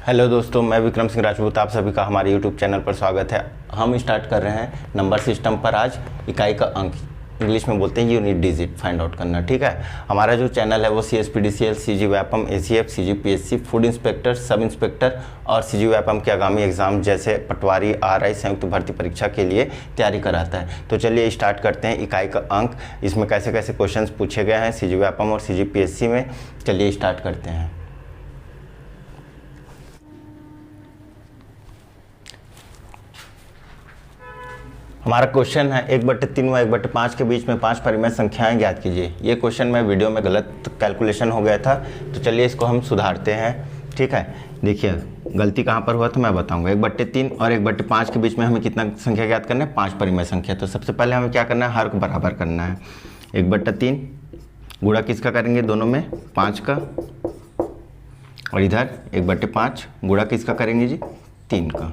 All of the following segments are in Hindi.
हेलो दोस्तों, मैं विक्रम सिंह राजपूत, आप सभी का हमारे यूट्यूब चैनल पर स्वागत है। हम स्टार्ट कर रहे हैं नंबर सिस्टम पर आज इकाई का अंक, इंग्लिश में बोलते हैं यूनिट डिजिट, फाइंड आउट करना। ठीक है, हमारा जो चैनल है वो CSPDCL, CG Vyapam, ACF, CGPSC, food inspector, sub inspector और CG व्यापम के आगामी एग्जाम जैसे पटवारी, RI, संयुक्त भर्ती परीक्षा के लिए तैयारी कराता है। तो चलिए स्टार्ट करते हैं इकाई का अंक। इसमें कैसे कैसे क्वेश्चन पूछे गए हैं CG व्यापम और CGPSC में, चलिए स्टार्ट करते हैं। हमारा क्वेश्चन है 1/3 व 1/5 के बीच में 5 परिमेय संख्याएं ज्ञात कीजिए। ये क्वेश्चन में वीडियो में गलत कैलकुलेशन हो गया था, तो चलिए इसको हम सुधारते हैं। ठीक है, देखिए गलती कहाँ पर हुआ तो मैं बताऊंगा। 1/3 और 1/5 के बीच में हमें कितना संख्या ज्ञात करना है? 5 परिमेय संख्या। तो सबसे पहले हमें क्या करना है? हर को बराबर करना है। 1/3 गुणा किसका करेंगे? दोनों में 5 का, और इधर 1/5 गुणा किसका करेंगे जी? 3 का।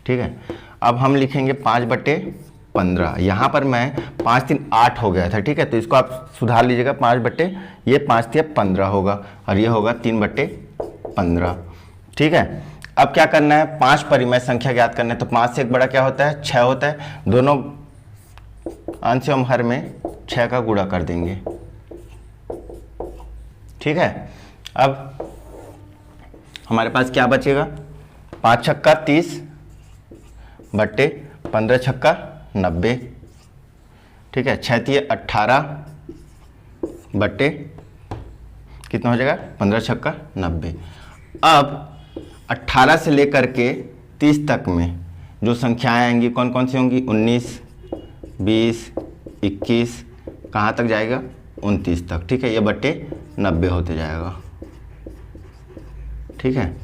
ठीक है, अब हम लिखेंगे 5/15। यहाँ पर मैं 5 3 8 हो गया था। ठीक है, तो इसको आप सुधार लीजिएगा। 5 3 15 होगा और ये होगा 3/15। ठीक है, अब क्या करना है? 5 परिमेय संख्या ज्ञात करना है। तो 5 से एक बड़ा क्या होता है? 6 होता है। दोनों अंश एवं हर में 6 का गुणा कर देंगे। ठीक है, अब हमारे पास क्या बचेगा? 5 छक्का 30 बट्टे 15 छक्का 90। ठीक है, 6 तिये 18 बट्टे कितना हो जाएगा? 15 छक्का 90। अब 18 से लेकर के 30 तक में जो संख्याएं आएंगी कौन कौन सी होंगी? 19, 20, 21, कहाँ तक जाएगा? 29 तक। ठीक है, ये बट्टे 90 होते जाएगा। ठीक है,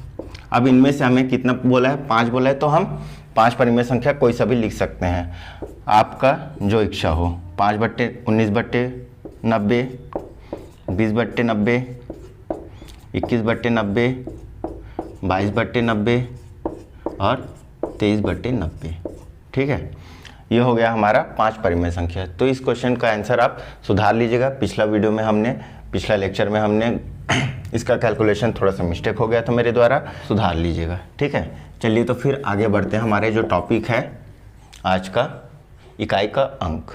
अब इनमें से हमें कितना बोला है? 5 बोला है, तो हम 5 परिमेय संख्या कोई सा भी लिख सकते हैं, आपका जो इच्छा हो। 5/19/90, 20/90, 21/90, 22/90 और 23/90। ठीक है, ये हो गया हमारा 5 परिमेय संख्या। तो इस क्वेश्चन का आंसर आप सुधार लीजिएगा। पिछला लेक्चर में हमने इसका कैलकुलेशन थोड़ा सा मिस्टेक हो गया था मेरे द्वारा, सुधार लीजिएगा। ठीक है, चलिए तो फिर आगे बढ़ते हैं। हमारे जो टॉपिक है आज का, इकाई का अंक।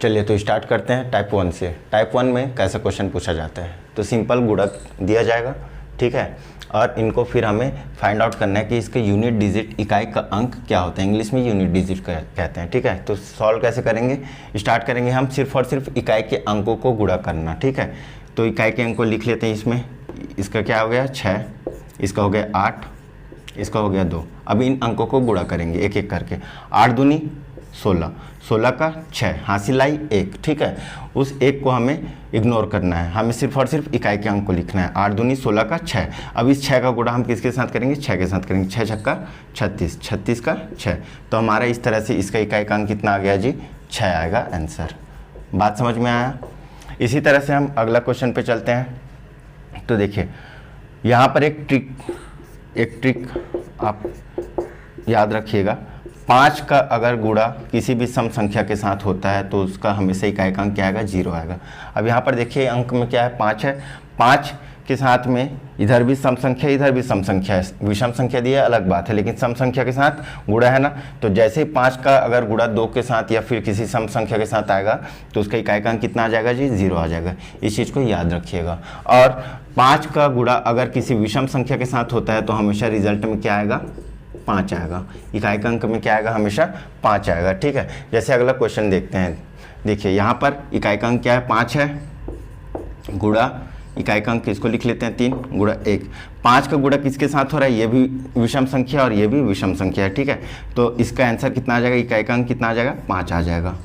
चलिए तो स्टार्ट करते हैं टाइप 1 से। टाइप 1 में कैसा क्वेश्चन पूछा जाता है? तो सिंपल गुणक दिया जाएगा। ठीक है, और इनको फिर हमें फाइंड आउट करना है कि इसके यूनिट डिजिट, इकाई का अंक क्या होता है। इंग्लिश में यूनिट डिजिट कहते हैं। ठीक है, तो सॉल्व कैसे करेंगे? स्टार्ट करेंगे हम सिर्फ और सिर्फ इकाई के अंकों को गुणा करना। ठीक है, तो इकाई के अंक को लिख लेते हैं। इसमें इसका क्या हो गया? 6, इसका हो गया 8, इसका हो गया 2। अब इन अंकों को गुणा करेंगे एक एक करके। 8 दूनी 16, 16 का 6, हासिल आई 1। ठीक है, उस 1 को हमें इग्नोर करना है, हमें सिर्फ और सिर्फ इकाई के अंक को लिखना है। 8 दूनी 16 का 6। अब इस 6 का गुणा हम किसके साथ करेंगे? 6 के साथ करेंगे। 6 छक्का 36, 36 का 6। तो हमारा इस तरह से इसका इकाई का अंक कितना आ गया जी? 6 आएगा आंसर। बात समझ में आया? इसी तरह से हम अगला क्वेश्चन पे चलते हैं। तो देखिए यहाँ पर एक ट्रिक आप याद रखिएगा। 5 का अगर गुणा किसी भी सम संख्या के साथ होता है तो उसका हमेशा इकाई का अंक क्या आएगा? 0 आएगा। अब यहाँ पर देखिए अंक में क्या है? 5 है। 5 के साथ में इधर भी सम संख्या, इधर भी सम संख्या है। विषम संख्या दी है अलग बात है, लेकिन सम संख्या के साथ गुणा है ना। तो जैसे ही 5 का अगर गुणा 2 के साथ या फिर किसी सम संख्या के साथ आएगा तो उसका इकाई का अंक कितना आ जाएगा जी? 0 आ जाएगा। इस चीज़ को याद रखिएगा। और 5 का गुणा अगर किसी विषम संख्या के साथ होता है तो हमेशा रिजल्ट में क्या आएगा? 5 आएगा। इकाई का अंक में क्या आएगा? हमेशा 5 आएगा। ठीक है, जैसे अगला क्वेश्चन देखते हैं। देखिए यहाँ पर इकाई का अंक क्या है? 5 है, गुणा इकाई का अंक किसको लिख लेते हैं? 3 गुणा 1। 5 का गुणा किसके साथ हो रहा है? ये भी विषम संख्या और ये भी विषम संख्या है। ठीक है, तो इसका आंसर कितना आ जाएगा? इकाई का अंक कितना आ जाएगा? 5 आ जाएगा।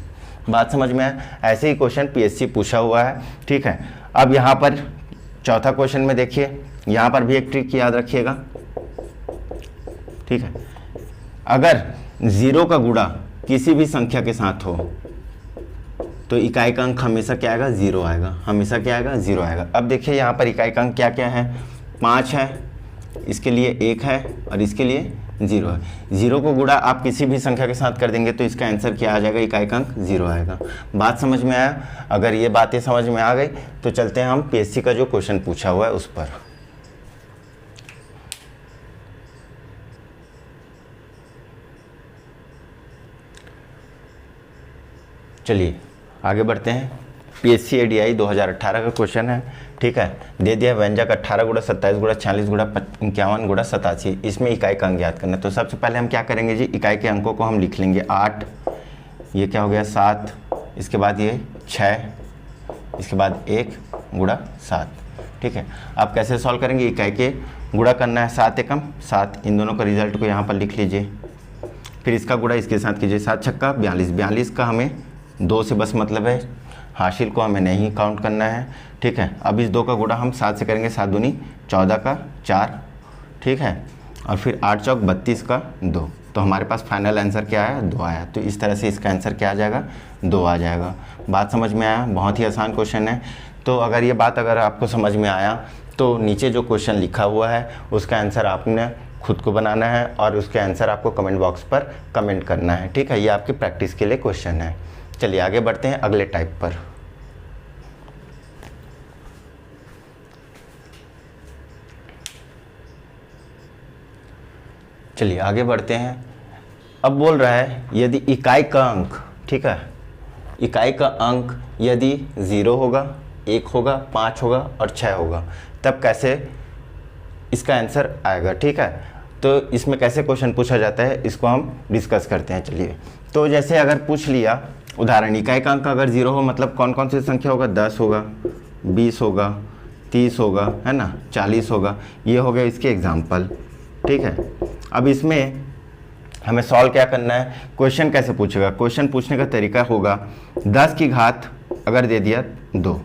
बात समझ में आया? ऐसे ही क्वेश्चन PSC पूछा हुआ है। ठीक है, अब यहाँ पर चौथा क्वेश्चन में देखिए, यहाँ पर भी एक ट्रिक याद रखिएगा। ठीक है, अगर 0 का गुणा किसी भी संख्या के साथ हो तो इकाई का अंक हमेशा क्या आएगा? 0 आएगा। हमेशा क्या आएगा? 0 आएगा। अब देखिए यहाँ पर इकाई का अंक क्या क्या है? 5 है, इसके लिए 1 है और इसके लिए 0 है। 0 को गुणा आप किसी भी संख्या के साथ कर देंगे तो इसका आंसर क्या आ जाएगा, इकाई का अंक 0 आएगा। बात समझ में आया? अगर ये बातें समझ में आ गई तो चलते हैं हम पीएससी का जो क्वेश्चन पूछा हुआ है उस पर। चलिए आगे बढ़ते हैं। पीएससी एडीआई 2018 का क्वेश्चन है, ठीक है। दे दिया व्यंजक 18 गुणा 27 गुणा 46 गुणा 51 गुणा 87, इसमें इकाई का अंक ज्ञात करना है। तो सबसे पहले हम क्या करेंगे जी, इकाई के अंकों को हम लिख लेंगे 8, ये क्या हो गया 7, इसके बाद ये 6, इसके बाद 1 गुणा 7, ठीक है। आप कैसे सॉल्व करेंगे, इकाई के गुणा करना है, 7 एकम 7, इन दोनों का रिजल्ट को यहाँ पर लिख लीजिए, फिर इसका गुणा इसके साथ कीजिए, 7 छक्का 42, 42 का हमें 2 से बस मतलब है, हासिल को हमें नहीं काउंट करना है, ठीक है। अब इस 2 का गुणा हम 7 से करेंगे, 7 दूनी 14 का 4, ठीक है, और फिर 8 चौक 32 का 2, तो हमारे पास फाइनल आंसर क्या आया, 2 आया। तो इस तरह से इसका आंसर क्या आ जाएगा, 2 आ जाएगा। बात समझ में आया? बहुत ही आसान क्वेश्चन है। तो अगर ये बात अगर आपको समझ में आया तो नीचे जो क्वेश्चन लिखा हुआ है उसका आंसर आपने खुद को बनाना है और उसके आंसर आपको कमेंट बॉक्स पर कमेंट करना है, ठीक है। ये आपकी प्रैक्टिस के लिए क्वेश्चन है। चलिए आगे बढ़ते हैं अगले टाइप पर। चलिए आगे बढ़ते हैं। अब बोल रहा है यदि इकाई का अंक, ठीक है, इकाई का अंक यदि 0 होगा, 1 होगा, 5 होगा और 6 होगा तब कैसे इसका आंसर आएगा, ठीक है। तो इसमें कैसे क्वेश्चन पूछा जाता है इसको हम डिस्कस करते हैं। चलिए, तो जैसे अगर पूछ लिया उदाहरण, इकाई का अंक अगर 0 हो मतलब कौन कौन सी संख्या होगा, 10 होगा, 20 होगा, 30 होगा, है ना, 40 होगा, ये हो गया इसके एग्जाम्पल, ठीक है। अब इसमें हमें सॉल्व क्या करना है, क्वेश्चन कैसे पूछेगा, क्वेश्चन पूछने का तरीका होगा 10 की घात अगर दे दिया 2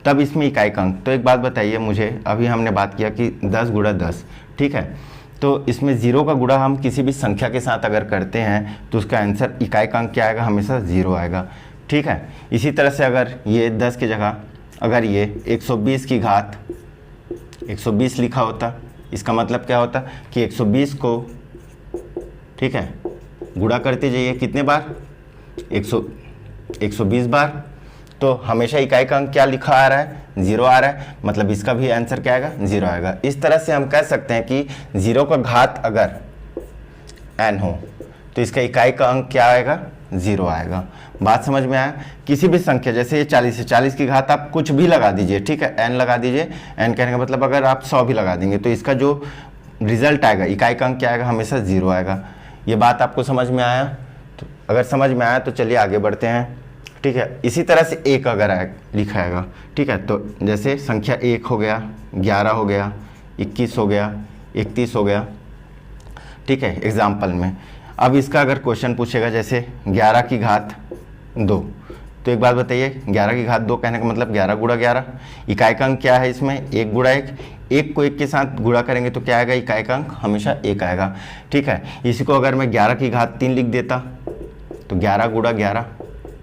तब इसमें इकाई का अंक। तो एक बात बताइए मुझे, अभी हमने बात किया कि 10 गुणा 10, ठीक है, तो इसमें 0 का गुणा हम किसी भी संख्या के साथ अगर करते हैं तो उसका आंसर इकाई का अंक क्या आएगा, हमेशा 0 आएगा, ठीक है। इसी तरह से अगर ये 10 की जगह अगर ये 120 की घात 120 लिखा होता, इसका मतलब क्या होता कि 120 को, ठीक है, गुणा करते जाइए कितने बार, 120 बार, तो हमेशा इकाई का अंक क्या लिखा आ रहा है, 0 आ रहा है, मतलब इसका भी आंसर क्या आएगा, 0 आएगा। इस तरह से हम कह सकते हैं कि 0 का घात अगर n हो तो इसका इकाई का अंक क्या आएगा, 0 आएगा। बात समझ में आया? किसी भी संख्या जैसे ये 40 है, 40 की घात आप कुछ भी लगा दीजिए, ठीक है, n लगा दीजिए, n कहने का मतलब अगर आप 100 भी लगा देंगे तो इसका जो रिजल्ट आएगा, इकाई का अंक क्या आएगा, हमेशा 0 आएगा। ये बात आपको समझ में आया? तो अगर समझ में आया तो चलिए आगे बढ़ते हैं, ठीक है। इसी तरह से 1 अगर लिखा आएगा, ठीक है, तो जैसे संख्या 1 हो गया, 11 हो गया, 21 हो गया, 31 हो गया, ठीक है, एग्जाम्पल में। अब इसका अगर क्वेश्चन पूछेगा जैसे 11 की घात 2, तो एक बात बताइए, 11 की घात 2 कहने का मतलब 11 गुणा 11, इकाई का अंक क्या है इसमें, 1 गुणा 1, 1 को 1 के साथ गुणा करेंगे तो क्या आएगा, इकाई का अंक हमेशा 1 आएगा, ठीक है। इसी को अगर मैं 11 की घात 3 लिख देता तो 11 गुणा 11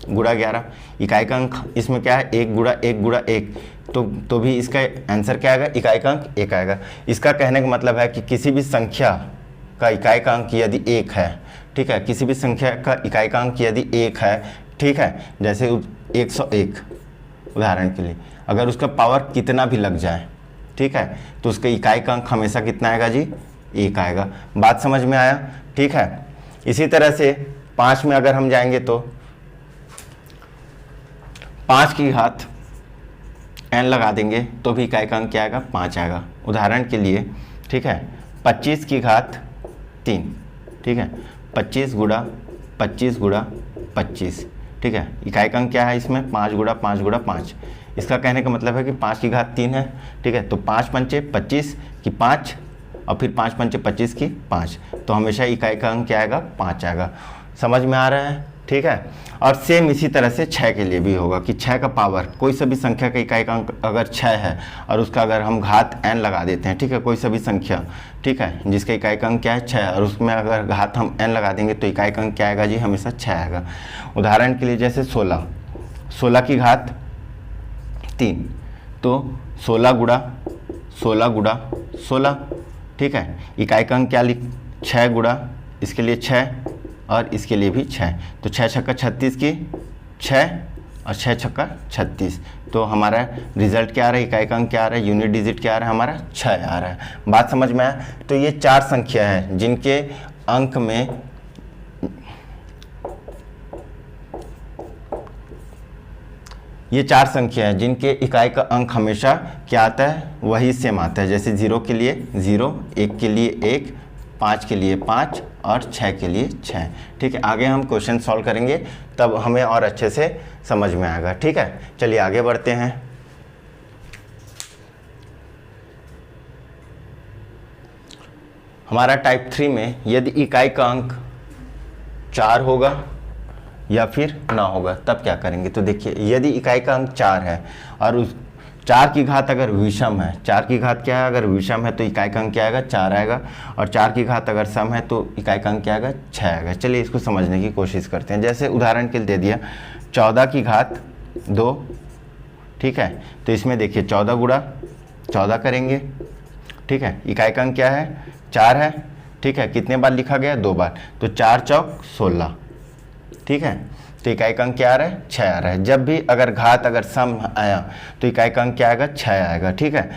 गुणा 11, इकाई का अंक इसमें क्या है, 1 गुणा 1 गुणा 1, तो भी इसका आंसर क्या आएगा, इकाई का अंक 1 आएगा। इसका कहने का मतलब है कि किसी भी संख्या का इकाई का अंक यदि 1 है, ठीक है, किसी भी संख्या का इकाई का अंक यदि 1 है, ठीक है, जैसे 101 उदाहरण के लिए, अगर उसका पावर कितना भी लग जाए, ठीक है, तो उसका इकाई का अंक हमेशा कितना आएगा जी, 1 आएगा। बात समझ में आया? ठीक है। इसी तरह से 5 में अगर हम जाएंगे तो 5 की घात n लगा देंगे तो भी इकाई का अंक क्या आएगा, 5 आएगा। उदाहरण के लिए, ठीक है, 25 की घात 3, ठीक है, 25 गुणा 25 गुणा 25, ठीक है, इकाई का अंक क्या है इसमें, 5 गुणा 5 गुणा 5। इसका कहने का मतलब है कि 5 की घात 3 है, ठीक है, तो 5 पंचे 25 की 5 और फिर 5 पंचे 25 की 5, तो हमेशा इकाई का अंक क्या आएगा, 5 आएगा। समझ में आ रहा है? ठीक है। और सेम इसी तरह से 6 के लिए भी होगा कि 6 का पावर, कोई सा भी संख्या का इकाई का अंक अगर 6 है और उसका अगर हम घात n लगा देते हैं, ठीक है, कोई सा भी संख्या, ठीक है, जिसका इकाई का अंक क्या है 6, और उसमें अगर घात हम n लगा देंगे तो इकाई का अंक क्या आएगा जी, हमेशा 6 आएगा। उदाहरण के लिए जैसे 16 की घात 3, तो 16 गुणा 16, ठीक है, इकाई का अंक क्या 6 गुणा इसके लिए 6 और इसके लिए भी 6, तो 6 छक्का 36 की 6 और 6 छक्का 36, तो हमारा रिजल्ट क्या आ रहा है, इकाई का अंक क्या आ रहा है, यूनिट डिजिट क्या आ रहा है, हमारा 6 आ रहा है। बात समझ में आया? तो ये 4 संख्या है जिनके अंक में ये 4 संख्या है जिनके इकाई का अंक हमेशा क्या आता है, वही सेम आता है। जैसे 0 के लिए 0, 1 के लिए 1, 5 के लिए 5 और 6 के लिए 6। ठीक है, आगे हम क्वेश्चन सॉल्व करेंगे तब हमें और अच्छे से समझ में आएगा। ठीक है, चलिए आगे बढ़ते हैं। हमारा टाइप 3 में यदि इकाई का अंक 4 होगा या फिर ना होगा तब क्या करेंगे। तो देखिए, यदि इकाई का अंक 4 है और उस 4 की घात अगर विषम है, 4 की घात क्या है, अगर विषम है तो इकाई का अंक क्या आएगा, 4 आएगा, और 4 की घात अगर सम है तो इकाई का अंक क्या आएगा, 6 आएगा। चलिए इसको समझने की कोशिश करते हैं। जैसे उदाहरण के लिए दे दिया 14 की घात 2, ठीक है, तो इसमें देखिए 14 गुणा 14 करेंगे। ठीक है, इकाई का अंक क्या है, 4 है। ठीक है, कितने बार लिखा गया, 2 बार, तो 4 चौक 16। ठीक है, तो इकाई का अंक क्या आ रहा है, 6 आ रहा है। जब भी अगर घात अगर सम आया तो इकाई का अंक क्या आएगा, 6 आएगा। ठीक है,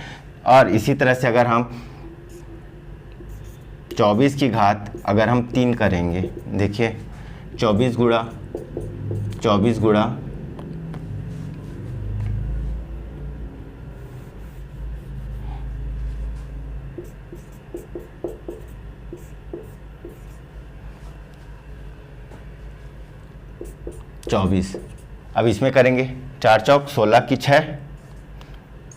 और इसी तरह से अगर हम 24 की घात अगर हम 3 करेंगे, देखिए 24 गुणा 24 गुणा 24, अब इसमें करेंगे 4 चौक 16 की 6,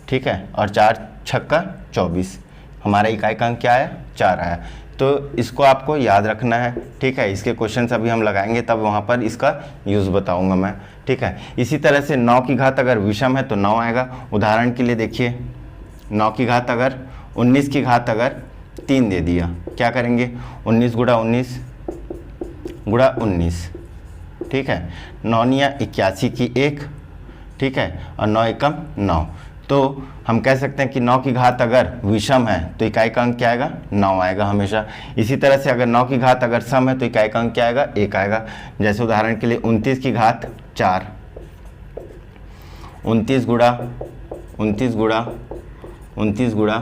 ठीक है, और 4 छक्का 24, हमारा इकाई का अंक क्या आया, 4 आया। तो इसको आपको याद रखना है। ठीक है, इसके क्वेश्चन अभी हम लगाएंगे तब वहाँ पर इसका यूज़ बताऊंगा मैं। ठीक है, इसी तरह से 9 की घात अगर विषम है तो 9 आएगा। उदाहरण के लिए देखिए 9 की घात अगर 19 की घात अगर 3 दे दिया, क्या करेंगे, 19 गुणा 19 गुणा 19। ठीक है, 9 निया 81 की 1, ठीक है, और 9 एकम 9, तो हम कह सकते हैं कि 9 की घात अगर विषम है तो इकाई का अंक क्या आएगा, 9 आएगा हमेशा। इसी तरह से अगर 9 की घात अगर सम है तो इकाई का अंक क्या आएगा, 1 आएगा। जैसे उदाहरण के लिए 29 की घात 4, 29 गुणा 29 गुणा 29 गुणा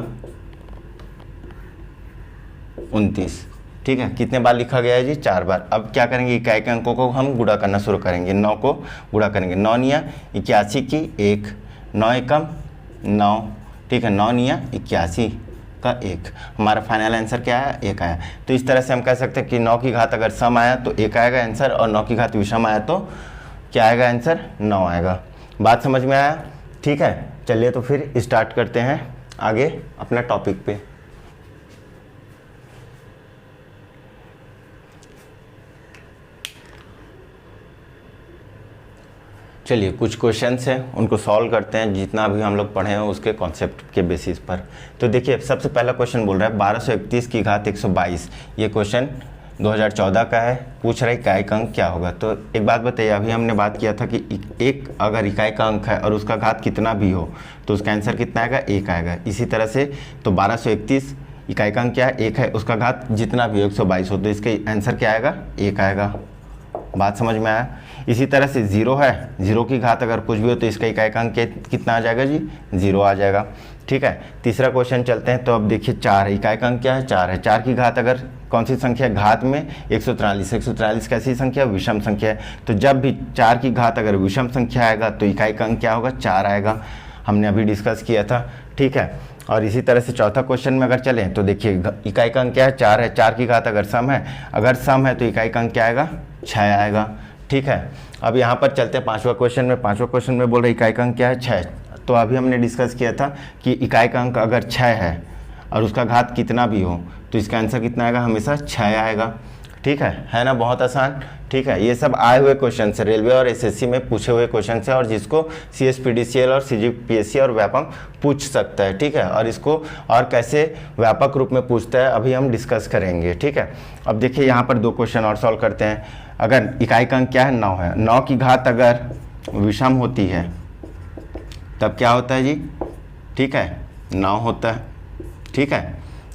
29, ठीक है, कितने बार लिखा गया है जी, 4 बार। अब क्या करेंगे, इकाई के अंकों को हम गुणा करना शुरू करेंगे, 9 को गुणा करेंगे, 9 निया 81 की 1, 9 एकम 9, ठीक है, 9 निया 81 का 1, हमारा फाइनल आंसर क्या आया, 1 आया। तो इस तरह से हम कह सकते हैं कि 9 की घात अगर सम आया तो 1 आएगा आंसर, और 9 की घात विषम आया तो क्या आएगा आंसर, 9 आएगा। बात समझ में आया? ठीक है, चलिए तो फिर स्टार्ट करते हैं आगे अपना टॉपिक पे। चलिए कुछ क्वेश्चंस हैं उनको सॉल्व करते हैं, जितना भी हम लोग पढ़े हैं उसके कॉन्सेप्ट के बेसिस पर। तो देखिए सबसे पहला क्वेश्चन बोल रहा है 1231 की घात 122, ये क्वेश्चन 2014 का है, पूछ रहा है इकाई का अंक क्या होगा। तो एक बात बताइए, अभी हमने बात किया था कि एक अगर इकाई का अंक है और उसका घात कितना भी हो तो उसका आंसर कितना आएगा, 1 आएगा। इसी तरह से तो 1231 इकाई का अंक क्या है, 1 है, उसका घात जितना भी हो 122 हो तो इसका आंसर क्या आएगा, 1 आएगा। बात समझ में आया? इसी तरह से 0 है, 0 की घात अगर कुछ भी हो तो इसका इकाई का अंक कितना आ जाएगा जी, 0 आ जाएगा। ठीक है, तीसरा क्वेश्चन चलते हैं। तो अब देखिए 4 है, इकाई का अंक क्या है, 4 है, 4 की घात अगर कौन सी संख्या है, घात में 143, 143 कैसी संख्या, विषम संख्या है। तो जब भी 4 की घात अगर विषम संख्या आएगा तो इकाई का अंक क्या होगा, 4 आएगा, हमने अभी डिस्कस किया था। ठीक है, और इसी तरह से चौथा क्वेश्चन में अगर चलें तो देखिए इकाई का अंक क्या है, 4 है, 4 की घात अगर सम है, अगर सम है तो इकाई का अंक क्या आएगा, 6 आएगा। ठीक है, अब यहाँ पर चलते हैं पांचवा क्वेश्चन में। पांचवा क्वेश्चन में बोल रहे इकाई का अंक क्या है, 6। तो अभी हमने डिस्कस किया था कि इकाई का अंक अगर 6 है और उसका घात कितना भी हो तो इसका आंसर कितना आएगा, हमेशा 6 आएगा। ठीक है ना, बहुत आसान। ठीक है, ये सब आए हुए क्वेश्चन है, रेलवे और एसएससी में पूछे हुए क्वेश्चन है, और जिसको सीएसपीडीसीएल और सीजीपीएससी और व्यापक पूछ सकता है। ठीक है, और इसको और कैसे व्यापक रूप में पूछता है अभी हम डिस्कस करेंगे। ठीक है, अब देखिए यहाँ पर 2 क्वेश्चन और सॉल्व करते हैं। अगर इकाई का अंक क्या है, 9 है, 9 की घात अगर विषम होती है तब क्या होता है जी, ठीक है, 9 होता है। ठीक है,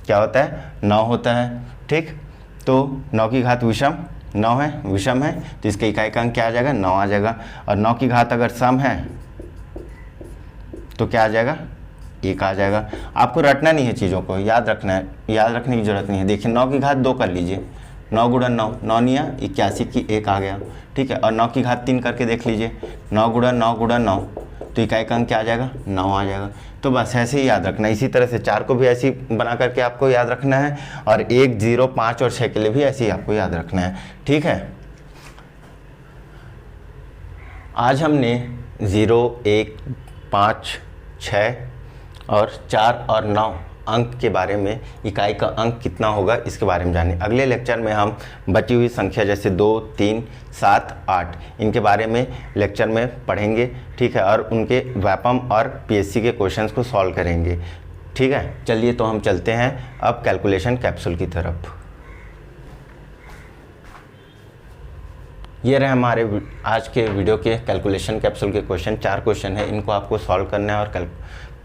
क्या होता है, 9 होता है। ठीक, तो 9 की घात विषम 9 है, विषम है, तो इसका इकाई का अंक क्या आ जाएगा, 9 आ जाएगा। और 9 की घात अगर सम है तो क्या आ जाएगा, 1 आ जाएगा। आपको रटना नहीं है, चीज़ों को याद रखना है, याद रखने की जरूरत नहीं है। देखिए 9 की घात 2 कर लीजिए, 9 गुणन 9, 9 निया 81 की 1 आ गया, ठीक है। और 9 की घात 3 करके देख लीजिए, 9 गुणन 9 गुणन 9, तो इकाई का अंक क्या आ जाएगा, 9 आ जाएगा। तो बस ऐसे ही याद रखना है। इसी तरह से 4 को भी ऐसे ही बना करके आपको याद रखना है, और 1, 0, 5 और 6 के लिए भी ऐसे ही आपको याद रखना है, ठीक है। आज हमने 0, 1, 5, 6 और 4 और 9 अंक के बारे में, इकाई का अंक कितना होगा इसके बारे में जाने। अगले लेक्चर में हम बची हुई संख्या जैसे 2, 3, 7, 8 इनके बारे में लेक्चर में पढ़ेंगे, ठीक है, और उनके व्यापम और पीएससी के क्वेश्चंस को सॉल्व करेंगे, ठीक है। चलिए तो हम चलते हैं अब कैलकुलेशन कैप्सूल की तरफ। ये रहे हमारे आज के वीडियो के कैलकुलेशन कैप्सूल के क्वेश्चन। 4 क्वेश्चन है, इनको आपको सॉल्व करना है और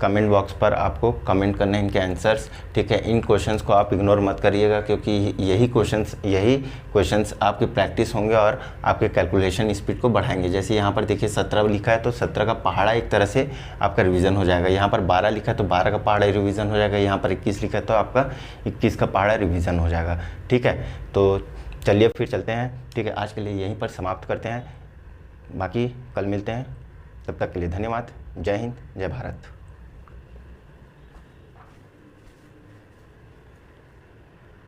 कमेंट बॉक्स पर आपको कमेंट करना है इनके आंसर्स, ठीक है। इन क्वेश्चंस को आप इग्नोर मत करिएगा, क्योंकि यही क्वेश्चंस आपकी प्रैक्टिस होंगे और आपके कैलकुलेशन स्पीड को बढ़ाएंगे। जैसे यहाँ पर देखिए 17 लिखा है, तो 17 का पहाड़ा एक तरह से आपका रिवीजन हो जाएगा। यहाँ पर 12 लिखा है तो 12 का पहाड़ा रिवीजन हो जाएगा। यहाँ पर 21 लिखा है तो आपका 21 का पहाड़ा रिवीजन हो जाएगा, ठीक है। तो चलिए फिर चलते हैं, ठीक है। आज के लिए यहीं पर समाप्त करते हैं, बाकी कल मिलते हैं। तब तक के लिए धन्यवाद। जय हिंद, जय भारत।